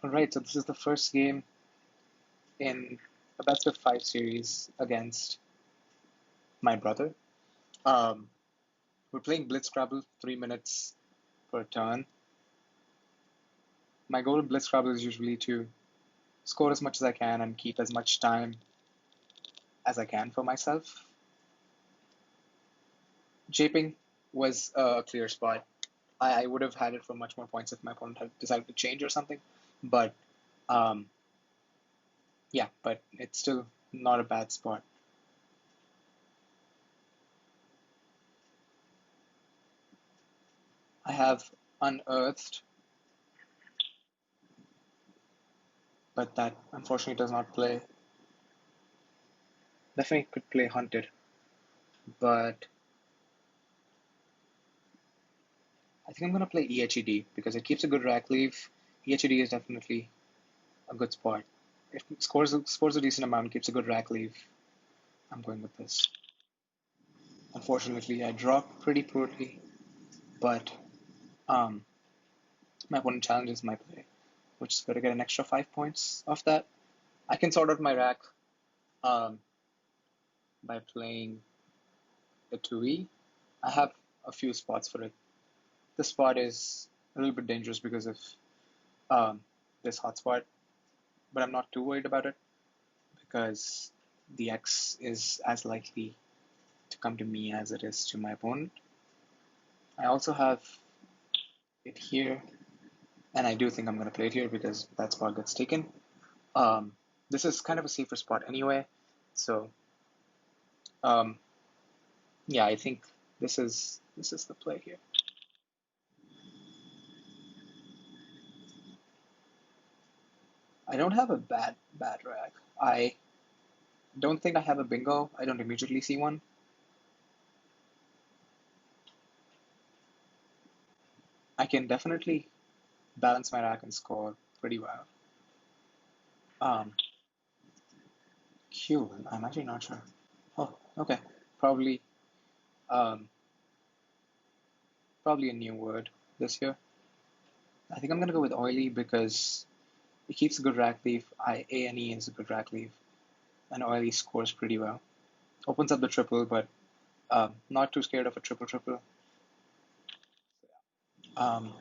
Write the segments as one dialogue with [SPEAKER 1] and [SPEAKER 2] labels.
[SPEAKER 1] All right, so this is the first game in a best of five series against my brother. Um, we're playing Blitz Scrabble, 3 minutes per turn. My goal in Blitz Scrabble is usually to score as much as I can and keep as much time as I can for myself. Japing was a clear spot. I would have had it for much more points if my opponent had decided to change or something. But um, yeah, but it's still not a bad spot. I have unearthed, but that unfortunately does not play. Definitely could play hunted, but I think I'm gonna play EHED because it keeps a good rack leave. EHED is definitely a good spot. If it scores a decent amount, keeps a good rack leave, I'm going with this. Unfortunately, I dropped pretty poorly, but um, my opponent challenges my play, which is going to get an extra 5 points off that. I can sort out my rack um, by playing the 2E. I have a few spots for it. This spot is a little bit dangerous because of this hotspot, but I'm not too worried about it because the X is as likely to come to me as it is to my opponent. I also have it here, and I do think I'm going to play it here because that spot gets taken. Um, this is kind of a safer spot anyway, so um, yeah, I think this is the play here. I don't have a bad rack. I don't think I have a bingo. I don't immediately see one. I can definitely balance my rack and score pretty well. Um, Q, I'm actually not sure. Oh, okay. Probably um, probably a new word this year. I think I'm gonna go with oily because it keeps a good rack leave. A and E is a good rack leave, and oily scores pretty well. Opens up the triple, but not too scared of a triple triple. Um,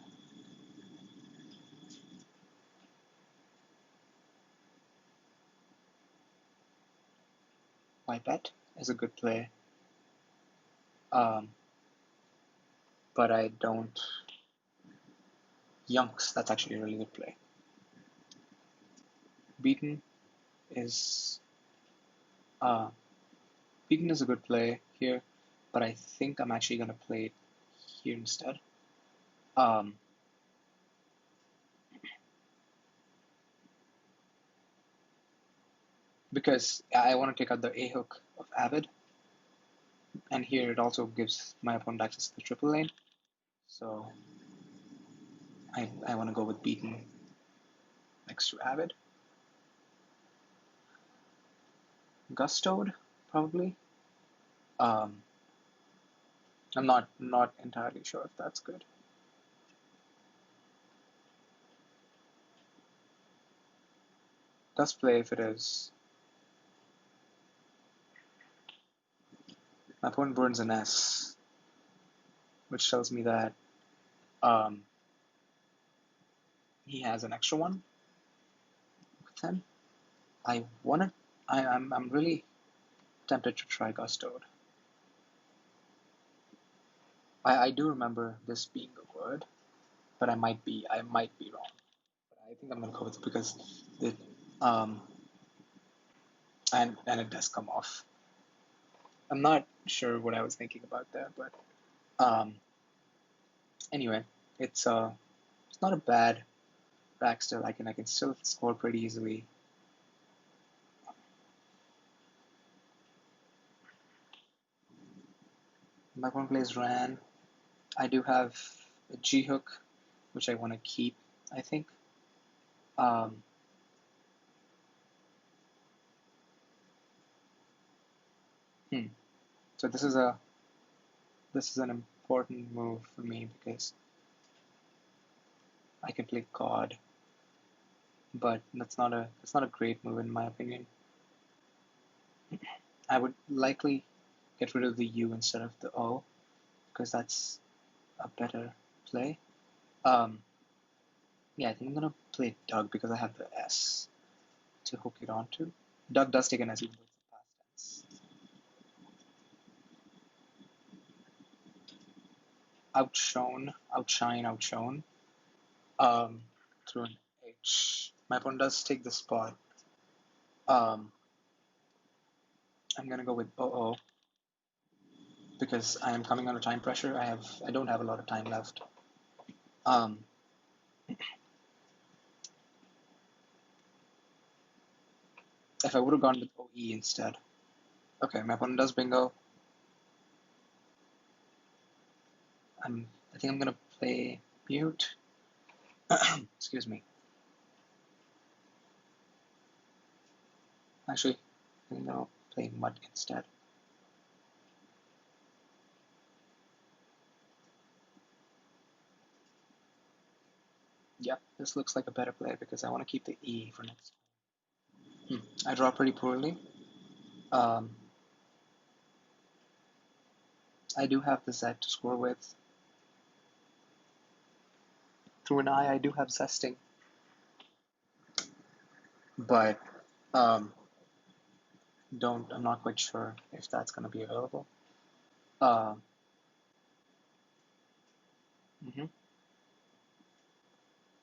[SPEAKER 1] my bet is a good play, um, but I don't. Yunks, that's actually a really good play. Beaten is uh, Beaten is a good play here, but I think I'm actually gonna play it here instead. Um, because I want to take out the A hook of Avid, and here it also gives my opponent access to the triple lane. So I want to go with Beaten next to Avid. Gustoed, probably. Um, I'm not entirely sure if that's good. Does play if it is. My opponent burns an S, which tells me that um, he has an extra one with him. I wanna. I'm really tempted to try Gustoed. I do remember this being a word, but I might be wrong. But I think I'm gonna go with it because it um and it does come off. I'm not sure what I was thinking about there, but um anyway, it's not a bad rack still. I can still score pretty easily. My opponent plays Ran. I do have a G hook, which I want to keep, I think. Um, hmm. So this is an important move for me because I can play God. but that's not a great move in my opinion. I would likely get rid of the U instead of the O because that's a better play. Yeah, I think I'm gonna play Doug because I have the S to hook it onto. Doug does take an S even though it's a past tense. Outshine, um, through an H. My opponent does take the spot. Um, I'm gonna go with OO because I am coming under time pressure. I don't have a lot of time left. Um, if I would have gone with OE instead. Okay, my opponent does bingo. I think I'm gonna play mute. Excuse me. Actually, I'm gonna play mud instead. Yep, this looks like a better play because I want to keep the E for next. I draw pretty poorly. Um, I do have the Z to score with. Through an I do have zesting, but um, I'm not quite sure if that's going to be available. Uh, mhm.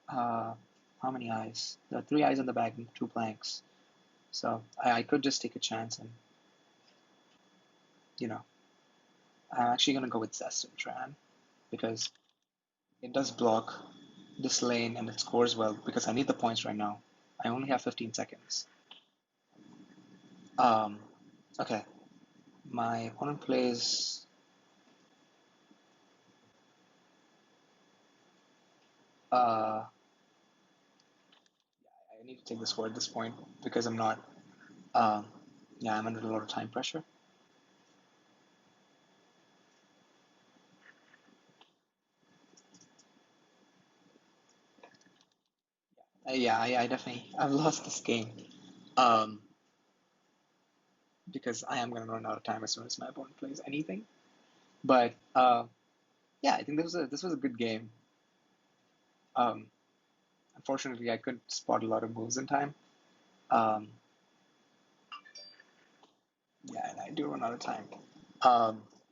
[SPEAKER 1] uh, how many eyes? There are 3 eyes in the bag and 2 blanks. So I could just take a chance and, you know, I'm actually going to go with Zest and Tran because it does block this lane and it scores well because I need the points right now. I only have 15 seconds. Um, okay, my opponent plays I need to take the score at this point because I'm not um, yeah, I'm under a lot of time pressure. Yeah, I definitely I've lost this game um, because I am gonna run out of time as soon as my opponent plays anything. But yeah, I think this was a good game. Um, Unfortunately, I couldn't spot a lot of moves in time. Um, yeah, and I do run out of time.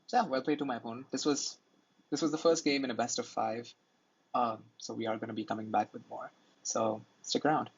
[SPEAKER 1] So yeah, well played to my opponent. This was the first game in a best of 5. So we are going to be coming back with more. So stick around.